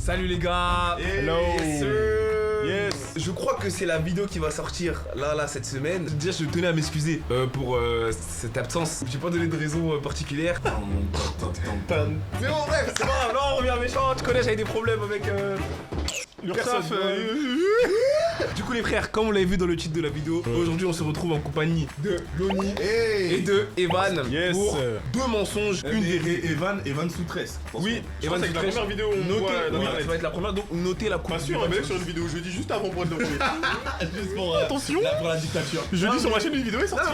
Salut les gars. Hello. Yes, sir. Yes. Je crois que c'est la vidéo qui va sortir là cette semaine. Déjà je tenais à m'excuser pour cette absence. J'ai pas donné de raison particulière. C'est bon, bref, c'est pas grave. Non, on revient méchant. Tu connais, j'avais des problèmes avec l'URSSAF. Du coup les frères, comme vous l'avez vu dans le titre de la vidéo, aujourd'hui on se retrouve en compagnie de Loni et de Evan pour deux mensonges, une vérité. Evan sous-tresse. Oui, Evan c'est la première vidéo où on voit dans ça va être la première, donc notez la coupe. Pas sûr, mais sur une vidéo jeudi juste avant pour être de juste pour attention pour la dictature. Jeudi sur ma chaîne une vidéo est sortie.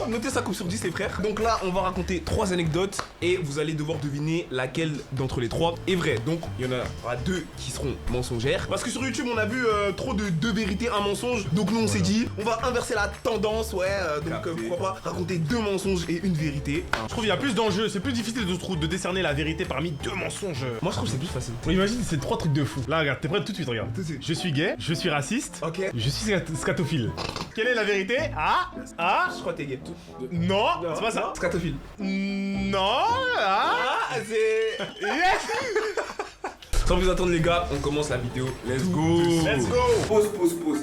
Notez ça coupe sur 10 les frères. Donc là on va raconter 3 anecdotes et vous allez devoir deviner laquelle d'entre les 3 est vraie. Donc il y en aura 2 qui seront mensongères. Parce que sur YouTube on a vu trop de 2 vérités, un mensonge. Donc nous on s'est dit on va inverser la tendance, donc pourquoi pas raconter 2 mensonges et une vérité. Je trouve il y a plus d'enjeux, c'est plus difficile de décerner la vérité parmi 2 mensonges. Moi je trouve que c'est plus facile. Imagine c'est 3 trucs de fou. Là regarde, t'es prêt tout de suite, regarde. Je suis gay, je suis raciste, Ok. je suis scatophile. Quelle est la vérité? Je crois que t'es gay. Non, c'est pas ça. Scatophile. Non, C'est... yes. Sans plus attendre les gars, on commence la vidéo. Let's go. Let's go. Pause.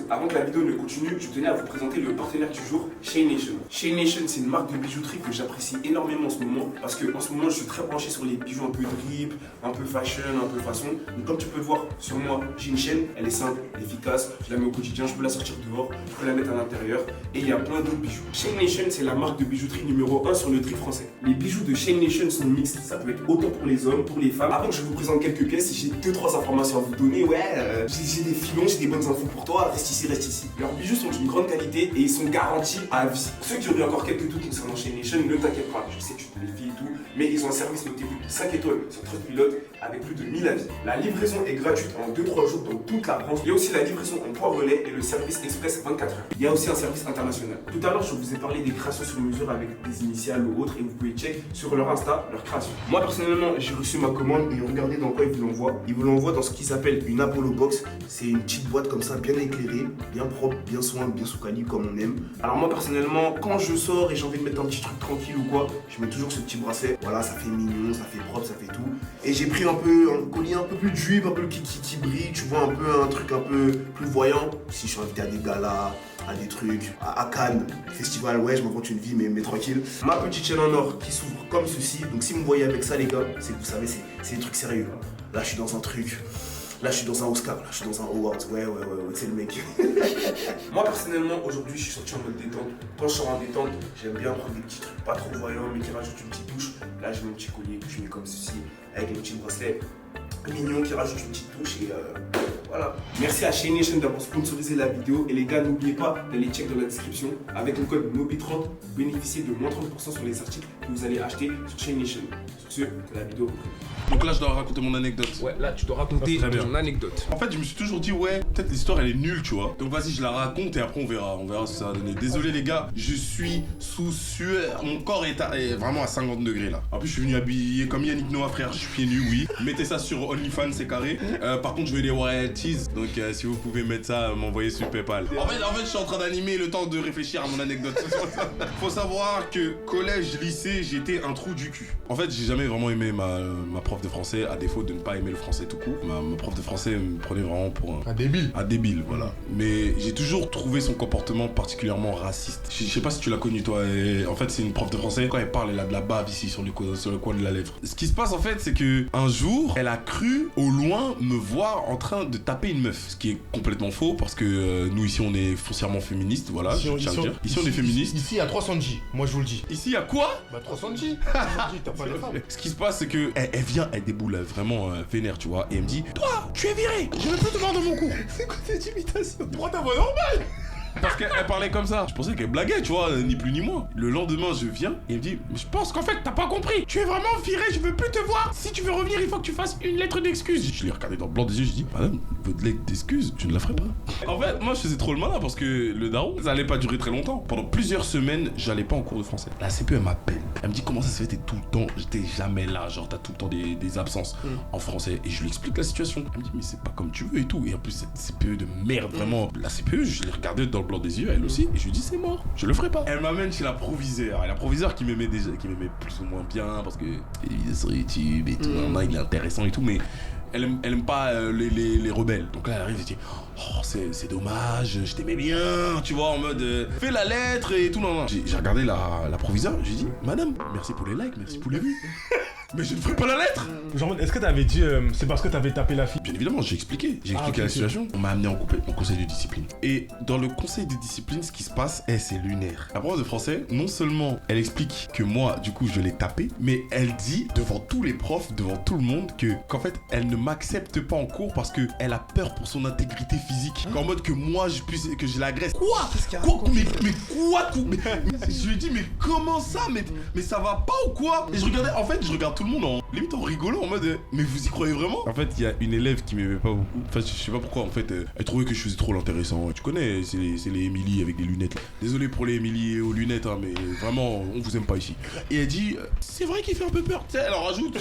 Avant que la vidéo ne continue, je tenais à vous présenter le partenaire du jour, Shane Nation. Shane Nation, c'est une marque de bijouterie que j'apprécie énormément en ce moment parce que en ce moment, je suis très branché sur les bijoux un peu drip, un peu fashion, un peu façon. Donc comme tu peux le voir sur moi, j'ai une chaîne, elle est simple, efficace, je la mets au quotidien, je peux la sortir dehors, je peux la mettre à l'intérieur et il y a plein d'autres bijoux. Shane Nation, c'est la marque de bijouterie numéro 1 sur le drip français. Les bijoux de Shane Nation sont mixtes, ça peut être autant pour les hommes, pour les femmes. Avant que je vous présente quelques pièces, j'ai 2-3 informations à vous donner. J'ai des filons, j'ai des bonnes infos pour toi, reste ici. Leurs bijoux sont d'une grande qualité et ils sont garantis à vie. Ceux qui ont eu encore quelques doutes concernant Shane Nation, ne t'inquiète pas, je sais que tu te méfies et tout, mais ils ont un service noté 5 étoiles sur Trustpilot avec plus de 1000 avis. La livraison est gratuite en 2-3 jours dans toute la France. Il y a aussi la livraison en poids relais et le service express 24 heures. Il y a aussi un service international. Tout à l'heure, je vous ai parlé des créations sur mesure avec des initiales ou autres et vous pouvez check sur leur Insta, leur création. Moi personnellement, j'ai reçu ma commande et regardez dans quoi ils vous l'envoient. Ils vous l'envoient dans ce qui s'appelle une Apollo Box. C'est une petite boîte comme ça, bien éclairée, bien propre, bien soin, bien sous calibre comme on aime. Alors moi personnellement, quand je sors et j'ai envie de mettre un petit truc tranquille ou quoi, je mets toujours ce petit bracelet. Voilà, ça fait mignon, ça fait propre, ça fait tout. Et j'ai pris un collier un peu plus drip, un peu qui brille, tu vois, un peu un truc un peu plus voyant. Si je suis invité à des galas, à des trucs, à Cannes, festival, je m'invente une vie mais tranquille. Ma petite chaîne en or qui s'ouvre comme ceci. Donc si vous me voyez avec ça les gars, c'est que vous savez, c'est des trucs sérieux. Là je suis dans un truc. Là je suis dans un Oscar, là je suis dans un Award, ouais, c'est le mec. Moi personnellement aujourd'hui je suis sorti en mode détente. Quand je sors en détente, j'aime bien prendre des petits trucs pas trop voyants mais qui rajoutent une petite touche. Là j'ai mon petit collier que je mets comme ceci, avec un petit bracelet mignon qui rajoute une petite touche et voilà. Merci à Shane Nation d'avoir sponsorisé la vidéo et les gars n'oubliez pas d'aller check dans la description avec le code NOBI30 vous bénéficiez de moins 30% sur les articles que vous allez acheter sur Shane Nation. Sur ce, que la vidéo reprenne. Donc là, je dois raconter mon anecdote. Ouais, là tu dois raconter ton anecdote. En fait, je me suis toujours dit, peut-être l'histoire elle est nulle, tu vois. Donc vas-y, je la raconte et après on verra ce que ça va donner. Désolé les gars, je suis sous sueur. Mon corps est vraiment à 50 degrés là. En plus, je suis venu habillé comme Yannick Noah, frère. Je suis pieds nus, oui. Mettez ça sur OnlyFans, c'est carré. Par contre, je veux des royalties. Donc si vous pouvez mettre ça, m'envoyer sur PayPal. En fait, je suis en train d'animer le temps de réfléchir à mon anecdote. Faut savoir que collège, lycée, j'étais un trou du cul. En fait, j'ai jamais vraiment aimé ma prof de français, à défaut de ne pas aimer le français tout court. Ma prof de français me prenait vraiment pour un débile. Un débile, voilà. Mais j'ai toujours trouvé son comportement particulièrement raciste. Je sais pas si tu l'as connu toi. En fait, c'est une prof de français. Quand elle parle, elle a de la bave ici sur le coin de la lèvre. Ce qui se passe en fait, c'est que un jour, elle a cru au loin me voir en train de taper une meuf. Ce qui est complètement faux parce que nous ici on est foncièrement féministes, voilà. Ici on est féministes. Ici il y a 300 G, moi je vous le dis. Ici il y a quoi? Bah 300 G. T'as pas les femmes. Ce qui se passe, c'est que elle vient, elle déboule vraiment vénère, tu vois, et elle me dit, toi, tu es viré, je ne veux plus te voir dans mon cours. C'est quoi cette imitation? Prends ta voix normale. Parce qu'elle parlait comme ça. Je pensais qu'elle blaguait, tu vois, ni plus ni moins. Le lendemain, je viens et elle me dit, mais je pense qu'en fait, t'as pas compris. Tu es vraiment viré, je veux plus te voir. Si tu veux revenir, il faut que tu fasses une lettre d'excuse. Je l'ai regardé dans le blanc des yeux, je dis, madame, votre lettre d'excuse, je ne la ferai pas. En fait, moi, je faisais trop le malin parce que le daron, ça allait pas durer très longtemps. Pendant plusieurs semaines, j'allais pas en cours de français. La CPE, elle m'appelle. Elle me dit, comment ça se fait, t'es tout le temps, j'étais jamais là, genre, t'as tout le temps des absences en français. Et je lui explique la situation. Elle me dit, mais c'est pas comme tu veux et tout. Et en plus, cette CPE de merde, vraiment. La CPE, je l'ai regardée dans le blanc des yeux, elle aussi, et je lui dis c'est mort, je le ferai pas. Elle m'amène chez la proviseure, et la proviseure qui m'aimait déjà, qui m'aimait plus ou moins bien parce que il est sur YouTube et tout, il est intéressant et tout, mais elle aime pas les rebelles. Donc là, elle arrive et dit oh, c'est dommage, je t'aimais bien, tu vois, en mode fais la lettre et tout. Non. J'ai regardé la proviseure, j'ai dit madame, merci pour les likes, merci pour les vues. Mais je ne ferai pas la lettre. Genre, est-ce que t'avais dit c'est parce que t'avais tapé la fille? Bien évidemment, j'ai expliqué la situation. On m'a amené en conseil de discipline. Et dans le conseil de discipline, ce qui se passe, c'est lunaire. La prof de français, non seulement elle explique que moi, du coup, je l'ai tapé, mais elle dit devant tous les profs, devant tout le monde, qu'en fait, elle ne m'accepte pas en cours parce qu'elle a peur pour son intégrité physique. Qu'en mode que moi, que je l'agresse. Quoi? Mais quoi? Je lui ai dit, mais comment ça? Mais ça va pas ou quoi? Et je regarde tout le monde limite en rigolant, en mode mais vous y croyez vraiment? En fait, il y a une élève qui m'aimait pas beaucoup. Enfin, je sais pas pourquoi, en fait, elle trouvait que je faisais trop l'intéressant. Tu connais, c'est les Emily avec des lunettes là. Désolé pour les Emily aux lunettes, hein, mais vraiment, on vous aime pas ici. Et elle dit, c'est vrai qu'il fait un peu peur, tu sais, elle en rajoute.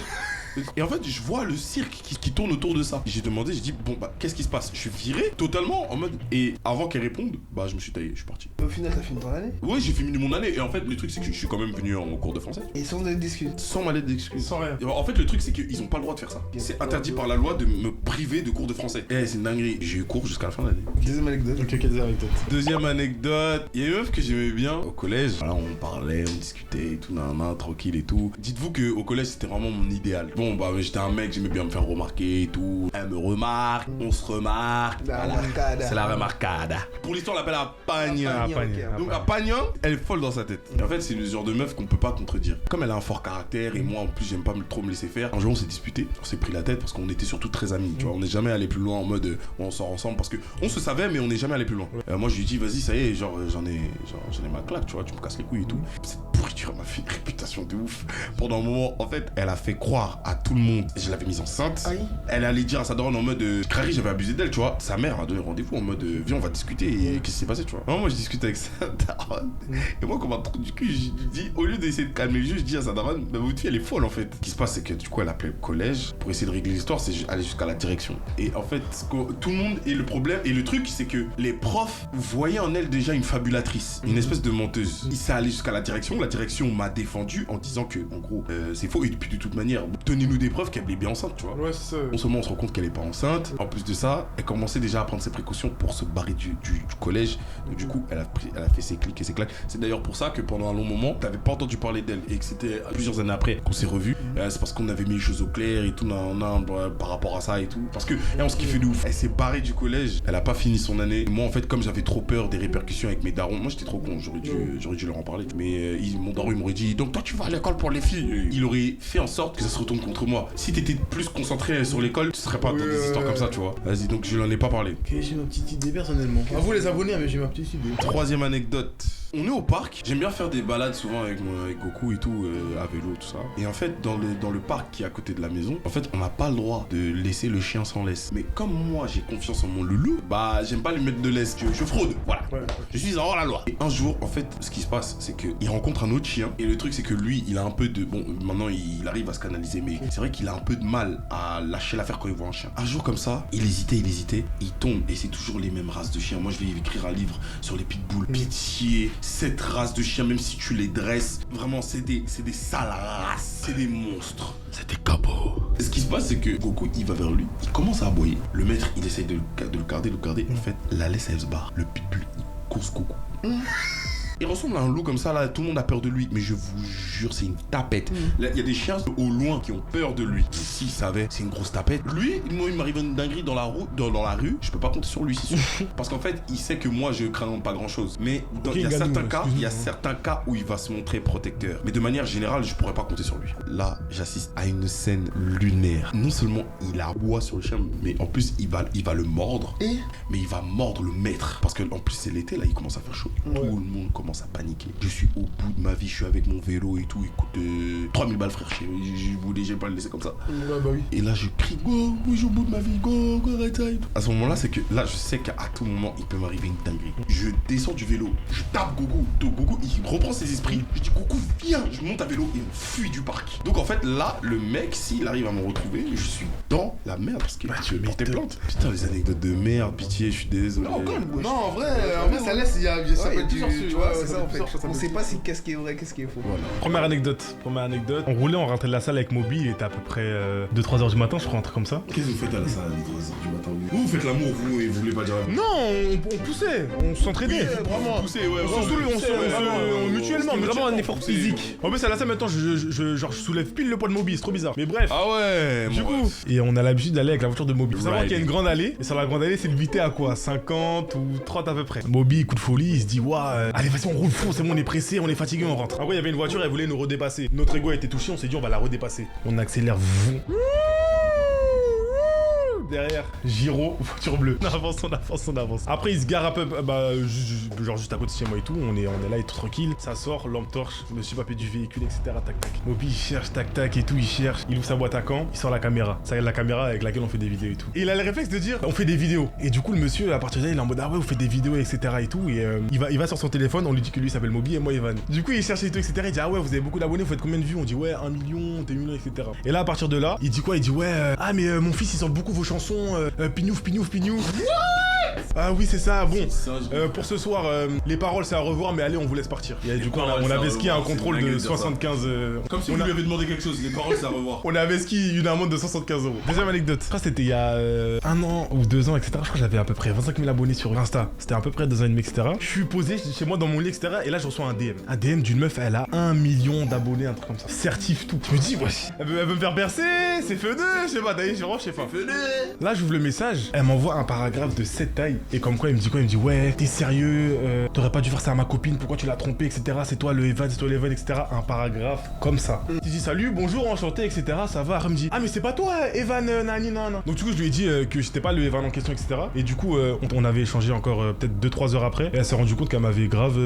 Et en fait, je vois le cirque qui tourne autour de ça. J'ai demandé, j'ai dit, bon, bah, qu'est-ce qui se passe? Je suis viré totalement en mode. Et avant qu'elle réponde, bah, je me suis taillé, je suis parti. Au final, t'as fini ton année? Oui, j'ai fini mon année. Et en fait, le truc, c'est que je suis quand même venu en cours de français. Et sans lettre d'excuse? Sans ma lettre d'excuse. Sans rien. En fait, le truc, c'est qu'ils ont pas le droit de faire ça. C'est interdit par la loi de me priver de cours de français. Eh, c'est une dinguerie. J'ai eu cours jusqu'à la fin de l'année. Deuxième anecdote. Ok, quelle anecdote? Deuxième anecdote, il y a une meuf que j'aimais bien au collège. Voilà, on parlait, on discutait et tout, tranquille et tout. Dites-vous qu'au collège, c'était vraiment mon idéal. Bon, bah, j'étais un mec, j'aimais bien me faire remarquer et tout. Elle me remarque, on se remarque. Voilà. C'est la remarcada. Pour l'histoire, on l'appelle Apagna. Donc Apagna, elle est folle dans sa tête. Et en fait, c'est le genre de meuf qu'on peut pas contredire. Comme elle a un fort caractère et moi, en plus, j'aime pas trop me laisser faire. Un jour, on s'est disputé, on s'est pris la tête parce qu'on était surtout très amis. Tu vois, on n'est jamais allé plus loin en mode on sort ensemble parce que on se savait, mais on n'est jamais allé plus loin. Moi, je lui ai dit, vas-y, ça y est, genre, j'en ai ma claque, tu vois, tu me casses les couilles et tout. Cette pourriture m'a fait une réputation de ouf. Pendant un moment, en fait, elle a fait croire à tout le monde. Je l'avais mise enceinte. Aïe. Elle allait dire à sa daronne en mode Crary, j'avais abusé d'elle, tu vois. Sa mère a donné rendez-vous en mode viens, on va discuter. Et qu'est-ce qui s'est passé, tu vois. Moi, je discute avec sa daronne. Et moi, comme un trou du cul, je lui dis, au lieu d'essayer de calmer le jeu, je dis à sa daronne, bah, votre fille, elle est folle en fait. Ce qui se passe, c'est que du coup, elle appelait le collège pour essayer de régler l'histoire, c'est aller jusqu'à la direction. Et en fait, tout le monde est le problème. Et le truc, c'est que les profs voyaient en elle déjà une fabulatrice, une espèce de menteuse. Il s'est allé jusqu'à la direction m'a défendu en disant que, en gros, c'est faux. Et puis de toute manière, tenez-nous des preuves qu'elle est bien enceinte, tu vois. Ouais, c'est ça. Non seulement on se rend compte qu'elle est pas enceinte, en plus de ça, elle commençait déjà à prendre ses précautions pour se barrer du collège. Donc du coup, elle a fait ses clics et ses claques. C'est d'ailleurs pour ça que pendant un long moment, t'avais pas entendu parler d'elle et que c'était plusieurs années après qu'on s'est revus. C'est parce qu'on avait mis les choses au clair et tout, par rapport à ça et tout. Parce que, on se kiffait de ouf. Elle s'est barrée du collège, elle a pas fini son année. Moi, en fait, comme j'avais trop peur des répercussions avec mes darons, moi j'étais trop con, j'aurais dû leur en parler. Mais mon daron, il m'aurait dit, donc toi tu vas à l'école pour les filles. Il aurait fait en sorte que ça se retourne contre moi. Si t'étais plus concentré sur l'école, tu serais pas dans des histoires comme ça, tu vois. Vas-y, donc je n'en ai pas parlé. Ok, j'ai ma petite idée personnellement. À vous les abonnés, mais j'ai ma petite idée. Troisième anecdote. On est au parc. J'aime bien faire des balades souvent avec Goku et tout, à vélo, tout ça. Et en fait, dans le parc qui est à côté de la maison, en fait, on n'a pas le droit de laisser le chien sans laisse. Mais comme moi, j'ai confiance en mon loulou, bah, j'aime pas lui mettre de laisse. Je fraude, voilà. Ouais. Je suis hors la loi. Et un jour, en fait, ce qui se passe, c'est qu'il rencontre un autre chien. Et le truc, c'est que lui, il a un peu de... Bon, maintenant, il arrive à se canaliser, mais c'est vrai qu'il a un peu de mal à lâcher l'affaire quand il voit un chien. Un jour comme ça, il hésitait, il tombe. Et c'est toujours les mêmes races de chiens. Moi, je vais écrire un livre sur les pitbulls. Pitié, cette race de chiens, même si tu les dresses, vraiment, c'est des sales races. C'est des monstres. C'est des capots. Ce qui se passe, c'est que Goku, il va vers lui. Il commence à aboyer. Le maître, il essaye de le garder. En fait, la laisse, elle se barre. Le pitbull, il course Goku. Il ressemble à un loup comme ça, là, tout le monde a peur de lui. Mais je vous jure, c'est une tapette. Là, il y a des chiens au loin qui ont peur de lui. Mais s'il savait, c'est une grosse tapette. Lui, moi, il m'arrive une dinguerie dans la rue, je peux pas compter sur lui, c'est sûr. Parce qu'en fait, il sait que moi, je crains pas grand chose. Mais il y a certains cas où il va se montrer protecteur. Mais de manière générale, je pourrais pas compter sur lui. Là, j'assiste à une scène lunaire. Non seulement il aboie sur le chien, mais en plus, il va le mordre. Mais il va mordre le maître. Parce que en plus, c'est l'été, là, il commence à faire chaud. Tout le monde commence à paniquer. Je suis au bout de ma vie, je suis avec mon vélo et tout, il coûte 3000 balles frère, j'ai pas le laisser comme ça. Ouais, bah oui. Et là je crie go, je suis au bout de ma vie, go, arrête ça. À ce moment là, c'est que là je sais qu'à tout moment il peut m'arriver une dinguerie. Je descends du vélo, je tape Goku, donc Goku il reprend ses esprits, je dis Goku viens, je monte à vélo et on fuit du parc. Donc en fait là, le mec s'il arrive à me retrouver, je suis dans la merde parce que je portais plainte. Putain les anecdotes de merde, pitié, je suis désolé. Non, en vrai, ça laisse, ça peut être tu vois. c'est ça en fait. ça On me sait fait pas si qu'est-ce qui est vrai, qu'est-ce qui est faux. Voilà. Première anecdote. On roulait, on rentrait de la salle avec Moby, il était à peu près 2-3 heures du matin, je crois, un truc comme ça. Qu'est-ce que vous faites à la salle à 3h du matin? Vous faites l'amour, vous, et vous voulez pas dire l'amour? Non, on poussait, on s'entraînait. Vraiment. Poussez, ouais, On se soulève, mutuellement. C'était vraiment un effort Poussé. physique. En plus, à la salle maintenant, je soulève pile le poids de Moby, c'est trop bizarre. Mais bref. Ah ouais. Du mon coup, ref. et on a l'habitude d'aller avec la voiture de Moby. Faut savoir Right. qu'il y a une grande allée, et sur la grande allée, c'est limité à quoi? 50 ou 30 à peu près. Moby, coup de folie, il se dit, waouh, allez, vas-y, on roule fou, c'est bon, on est pressé, on est fatigué, on rentre. Après, il y avait une voiture, elle voulait nous redépasser. Notre ego a été touché, on s'est dit, on va la redépasser. On accélère, vous. Derrière, Giro, voiture bleue. On avance. Après, il se gare un peu, genre juste à côté de chez moi et tout. On est là et tout tranquille. Ça sort, lampe torche, monsieur papier du véhicule, etc. Tac tac. Moby, il cherche, tac et tout, il cherche. Il ouvre sa boîte à camp, il sort la caméra. Ça, la caméra avec laquelle on fait des vidéos et tout. Et il a le réflexe de dire, on fait des vidéos. Et du coup, le monsieur, à partir de là, il est en mode, ah ouais, vous faites des vidéos, etc. et tout. Et il va sur son téléphone, on lui dit que lui s'appelle Moby et moi Evan. Du coup, il cherche et tout, etc. Il dit, ah ouais, vous avez beaucoup d'abonnés, vous faites combien de vues? On dit, ouais, 1 million, 2 millions, etc. Et là, à partir de là, il dit quoi? Il dit, ouais, ah mais mon fils, il sort beaucoup vos chansons. Pignouf. Ah oui, c'est ça. Bon, pour ce soir, les paroles c'est à revoir, mais allez, on vous laisse partir. Et du coup, on avait ski un contrôle de 75. Comme si vous lui avez demandé quelque chose, les paroles c'est à revoir. On avait ski une amende de 175 €. Deuxième anecdote. Je crois que c'était il y a 1 an ou 2 ans, etc. Je crois que j'avais à peu près 25 000 abonnés sur Insta. C'était à peu près 2 ans et demi, etc. Je suis posé chez moi dans mon lit, etc. Et là, je reçois un DM. Un DM d'une meuf, elle a 1 million d'abonnés, un truc comme ça. Certif tout. Je me dis, ouais, elle veut me faire percer, c'est feu je sais pas, d'ailleurs, je sais pas. Là, j'ouvre le message. Elle m'envoie un paragraphe de cette taille. Et comme quoi, il me dit quoi? Il me dit, ouais, t'es sérieux, t'aurais pas dû faire ça à ma copine, pourquoi tu l'as trompé, etc. C'est toi le Evan, etc. Un paragraphe comme ça. Tu dis salut, bonjour, enchanté, etc. Ça va. Elle me dit, ah, mais c'est pas toi, Evan, nani, nan. Donc, du coup, je lui ai dit que j'étais pas le Evan en question, etc. Et du coup, on avait échangé encore peut-être 2-3 heures après. Et elle s'est rendue compte qu'elle m'avait grave,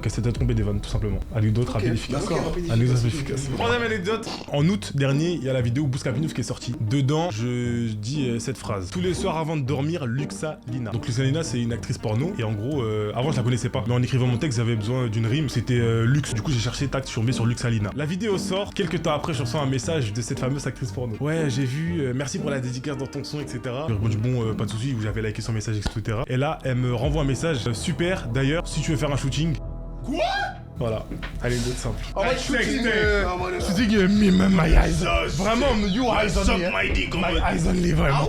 qu'elle s'était trompée d'Evan, tout simplement. Anecdote rapide efficace. Anecdote efficace. Troisième anecdote. En août dernier, il y a la vidéo Bouska Pinouf qui est sortie. Dedans, je dis cette phrase. Tous les soirs avant de dormir, Luxa Lina. Donc Luxa Lina, c'est une actrice porno. Et en gros, avant, je la connaissais pas. Mais en écrivant mon texte, j'avais besoin d'une rime. C'était Lux. Du coup, j'ai cherché tac, je suis tombé sur Luxa Lina. La vidéo sort. Quelques temps après, je reçois un message de cette fameuse actrice porno. Ouais, j'ai vu. Merci pour la dédicace dans ton son, etc. J'ai répondu bon, pas de soucis. J'avais liké son message, etc. Et là, elle me renvoie un message. Super. D'ailleurs, si tu veux faire un shooting. Quoi? Voilà, allez, d'autres simple. En vrai, shooting, my eyes. Vraiment, you eyes on me. My eyes only, vraiment.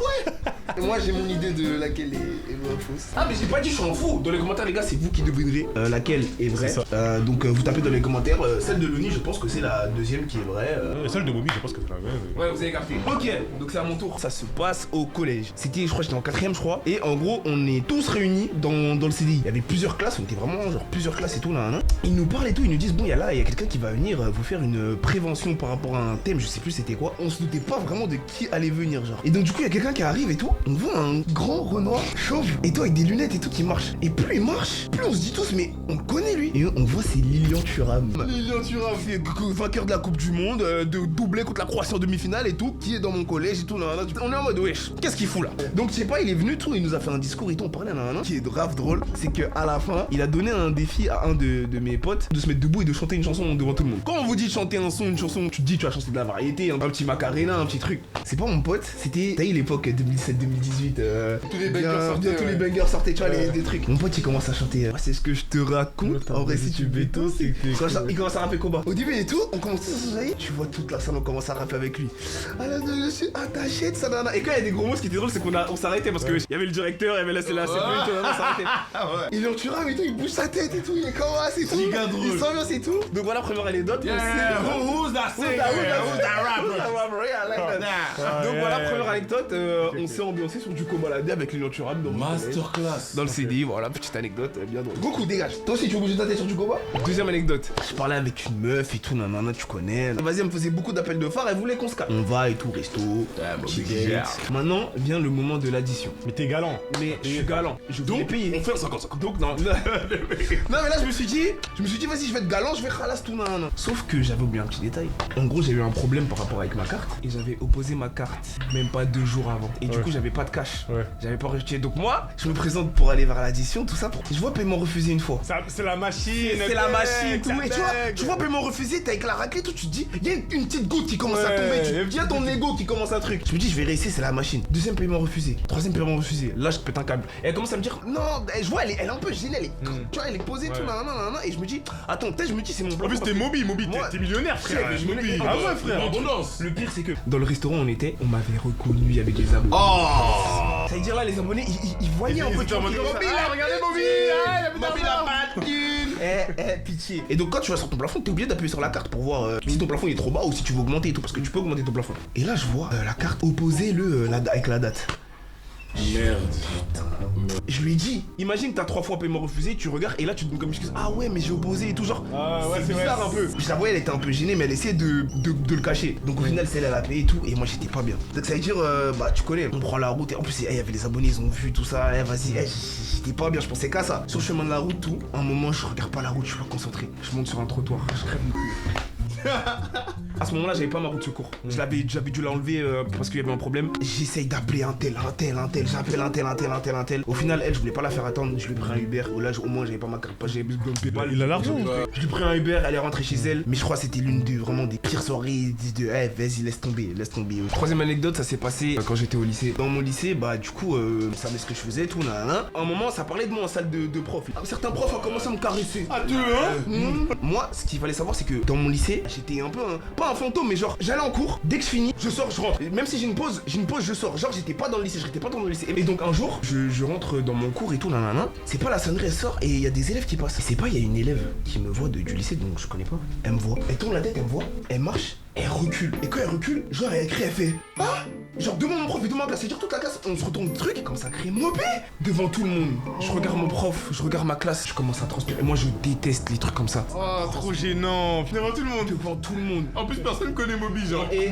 Moi j'ai mon idée de laquelle est vraie ou fausse. Ah mais j'ai pas dit je m'en fous. Dans les commentaires les gars c'est vous qui devinerez laquelle est vraie. C'est ça. Donc vous tapez dans les commentaires. Celle de Loni je pense que c'est la deuxième qui est vraie. Celle de Moby je pense que c'est la vraie. Ouais vous avez capté. Ok donc c'est à mon tour. Ça se passe au collège. C'était je crois que j'étais en 4ème je crois. Et en gros on est tous réunis dans le CDI. Il y avait plusieurs classes. On était vraiment genre plusieurs classes et tout là. Ils nous parlent et tout. Ils nous disent bon il y a quelqu'un qui va venir vous faire une prévention par rapport à un thème. Je sais plus c'était quoi. On se doutait pas vraiment de qui allait venir genre. Et donc du coup il y a quelqu'un qui arrive et tout. On voit un grand Renoir chauve et toi avec des lunettes et tout qui marche. Et plus il marche, plus on se dit tous mais on le connaît lui. Et on voit c'est Lilian Thuram. Lilian Thuram, c'est vainqueur de la Coupe du Monde, de doublé contre la Croatie en demi-finale et tout, qui est dans mon collège et tout. On est en mode wesh, qu'est-ce qu'il fout là? Donc je sais pas, il est venu tout, il nous a fait un discours et tout, on parlait à qui est grave drôle, c'est que à la fin, il a donné un défi à un de mes potes de se mettre debout et de chanter une chanson devant tout le monde. Quand on vous dit de chanter un son, une chanson, tu te dis tu vas chanter de la variété, un petit Macarena, un petit truc. C'est pas mon pote, c'était t'as eu l'époque 2017-2018. Tous les bangers sortaient. Tous les bangers sortaient, tu vois, des trucs. Mon pote il commence à chanter. C'est ce que je te raconte. En vrai, si tu bétos, c'est que. Il commence à rapper combat. Au début et tout, on commence tous à s'enjailler. Tu vois toute la salle, on commence à rapper avec lui. Alors, je suis attaché de ça, nana. Et quand il y a des gros mots, ce qui était drôle, c'est qu'on s'arrêtait parce que il y avait le directeur, il y avait la CP, on s'arrêtait. Il est Thuram et tout, il bouge sa tête et tout, il commence et tout. Il s'ambiance et tout. Donc voilà, première anecdote. Who's that singer? Who's that rapper? Donc voilà, première anecdote, on s'est ambiancé sur du combat là avec Lilian Thuram dans Masterclass. le CDI, voilà, petite anecdote, bien drôle. Goku, dégage. Toi aussi, tu veux bouger ta tête sur du combat? Deuxième anecdote. Je parlais avec une meuf et tout, nanana, tu connais. Vas-y, elle me faisait beaucoup d'appels de phare, elle voulait qu'on se calme. On va et tout, resto, petit date. Maintenant vient le moment de l'addition. Mais t'es galant. Mais je suis galant. Je voulais payer. On fait un 50-50. Donc non. Non mais là je me suis dit vas-y je vais être galant, je vais khalas tout nanana. Sauf que j'avais oublié un petit détail. En gros j'ai eu un problème par rapport avec ma carte et j'avais opposé ma carte même pas 2 jours avant. Et du coup j'avais j'avais pas de cash. Ouais. J'avais pas rejeté. Donc moi, je me présente pour aller vers l'addition, tout ça. Je vois paiement refusé une fois. C'est la machine. C'est la machine, tout. Et tu vois paiement refusé, t'es avec la raclée, tout. Tu te dis, il y a une petite goutte qui commence à tomber. Il y a ton ego qui commence un truc. Je me dis, je vais réessayer, c'est la machine. Deuxième paiement refusé. Troisième paiement refusé. Là, je pète un câble. Et elle commence à me dire, non, je vois, elle est un peu gênée. Tu vois, elle est posée, tout. Et je me dis, attends, peut-être je me dis, c'est mon En plan. plus, t'es Moby, t'es millionnaire, frère. Je me dis, Ah ouais, frère. Abondance. Le pire, c'est que dans le restaurant où on était, on m'avait reconnu, il y avait des abonnés. Oh. Ça veut dire là, les abonnés, ils voyaient un peu. Ils étaient en mode, Moby, là, regardez Moby. Moby, il a pas de thune. Pitié. Et donc, quand tu vas sur ton plafond, t'es obligé d'appuyer sur la carte pour voir si ton plafond est trop bas ou si tu veux augmenter et tout. Parce que tu peux augmenter ton plafond. Et là, je vois la carte opposée avec la date. Merde. Je lui ai dit, imagine t'as 3 fois paiement refusé, tu regardes et là tu te donnes comme excuse, ah ouais mais j'ai opposé et tout genre. Ah ouais, c'est bizarre un peu. Je la voyais, elle était un peu gênée mais elle essayait de le cacher. Donc au final c'est elle a payé et tout et moi j'étais pas bien. Donc ça veut dire bah tu connais, on prend la route et en plus il y avait les abonnés, ils ont vu tout ça, vas-y, j'étais pas bien, je pensais qu'à ça. Sur le chemin de la route tout, à un moment je regarde pas la route, je suis pas concentré. Je monte sur un trottoir, je crève mon cul. À ce moment-là, j'avais pas ma roue de secours. J'avais dû l'enlever parce qu'il y avait un problème. J'essaye d'appeler un tel. J'appelle un tel. Au final, elle, je voulais pas la faire attendre. Je lui ai pris un Uber. Là, au moins, j'avais pas ma carte. J'avais besoin de PayPal. Il a l'argent. Je lui ai pris un Uber. Elle est rentrée chez elle. Mais je crois que c'était l'une des pires soirées. Vas-y, laisse tomber. Troisième anecdote, ça s'est passé quand j'étais au lycée. Dans mon lycée, bah, du coup, je savais ce que je faisais, tout. À un moment, ça parlait de moi en salle de prof. Certains profs ont commencé à me caresser. Ah, deux, hein. Moi, ce qu'il fallait savoir, c'est que dans mon lycée, j'étais un peu pas un fantôme, mais genre j'allais en cours, dès que je finis, je sors, je rentre. Et même si j'ai une pause, je sors. Genre j'étais pas dans le lycée, je restais pas dans le lycée. Et donc un jour, je rentre dans mon cours et tout, c'est pas la sonnerie, elle sort et il y a des élèves qui passent. Et c'est pas, il y a une élève qui me voit du lycée, donc je connais pas. Elle me voit, elle tourne la tête, elle me voit, elle marche, elle recule. Et quand elle recule, genre elle crie, elle fait ah. Genre devant mon prof et devant ma classe, c'est-à-dire toute la classe, on se retourne le truc, comme ça crie Mobé devant tout le monde. Je regarde mon prof, je regarde ma classe, je commence à transpirer. Et moi je déteste les trucs comme ça. Oh, trop gênant. Devant tout le monde. Devant tout le monde. En plus, personne connaît Moby, genre. Et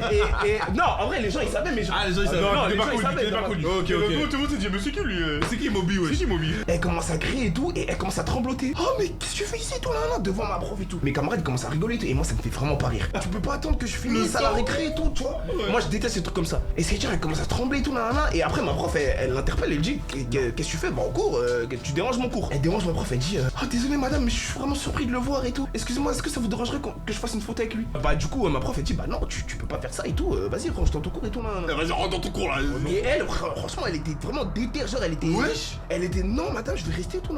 non, en vrai les gens ils savaient mais Ah, les gens ils savent. Non, les il est gens, pas ils connu, savaient, il est pas genre. connu. Ok. Tout le monde s'est dit, mais c'est qui lui C'est qui Moby, ouais? C'est qui Moby? Elle commence à crier et tout, et elle commence à trembloter. Oh mais qu'est-ce que tu fais ici, toi là, devant ma prof et tout. Mes camarades ils commencent à rigoler et tout, et moi ça me fait vraiment pas rire. Tu peux pas attendre que je finisse à la récré et tout, tu vois. Moi je déteste ces trucs comme ça. Et c'est dire elle commence à trembler et tout, et après ma prof elle l'interpelle, elle dit qu'est-ce que tu fais? Bah en cours, tu déranges mon cours. Elle dérange ma prof, elle dit oh désolé madame, mais je suis vraiment surpris de le voir et tout. Excusez-moi, est-ce que ça vous dérangerait que je fasse une photo avec lui? Bah du coup ma prof elle dit bah non, tu peux pas faire ça et tout, vas-y range dans ton cours et tout. Vas-y, rentre dans ton cours là. Et elle, franchement, elle était vraiment déter, genre elle était. Wesh. Elle était non, madame, je vais rester tout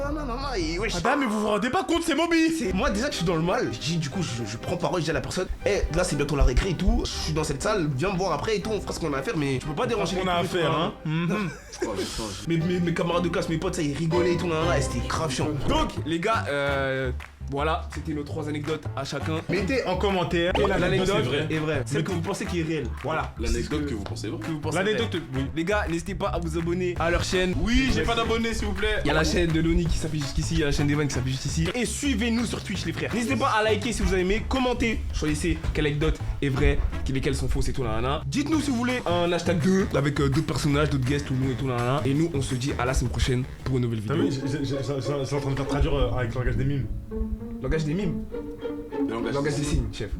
et wesh. Madame, mais vous vous rendez pas compte, c'est Moby. C'est moi déjà que je suis dans le mal. Je dis du coup, je prends parole, je dis à la personne, là c'est bientôt la récré et tout. Je suis dans cette salle, viens me voir après et tout, on fera ce qu'on a à faire, mais tu peux pas déranger. On a à faire, hein. Mes camarades de classe, mes potes, ça ils rigolaient et tout, et c'était grave chiant. Donc les gars, voilà, c'était nos 3 anecdotes à chacun. Mettez en commentaire. Et L'anecdote c'est vrai. est vraie. Celle que vous pensez qui est réelle. Voilà. L'anecdote que vous pensez vrai. Que vous pensez L'anecdote, vraie. oui. Les gars, n'hésitez pas à vous abonner à leur chaîne. Oui, j'ai pas d'abonnés, s'il vous plaît. Il y a la chaîne de Loni qui s'affiche jusqu'ici, il y a la chaîne d'Evan qui s'affiche juste ici. Et suivez-nous sur Twitch les frères. N'hésitez pas à liker si vous avez aimé, commentez, choisissez quelle anecdote est vraie, lesquelles sont fausses et tout là. Dites-nous si vous voulez un hashtag 2 avec d'autres personnages, d'autres guests, tout nous et tout là. Et nous on se dit à la semaine prochaine pour une nouvelle T'as vidéo. vu, je suis en train de faire traduire avec le langage des mimes. Langage des mimes. Langage des signes, chef.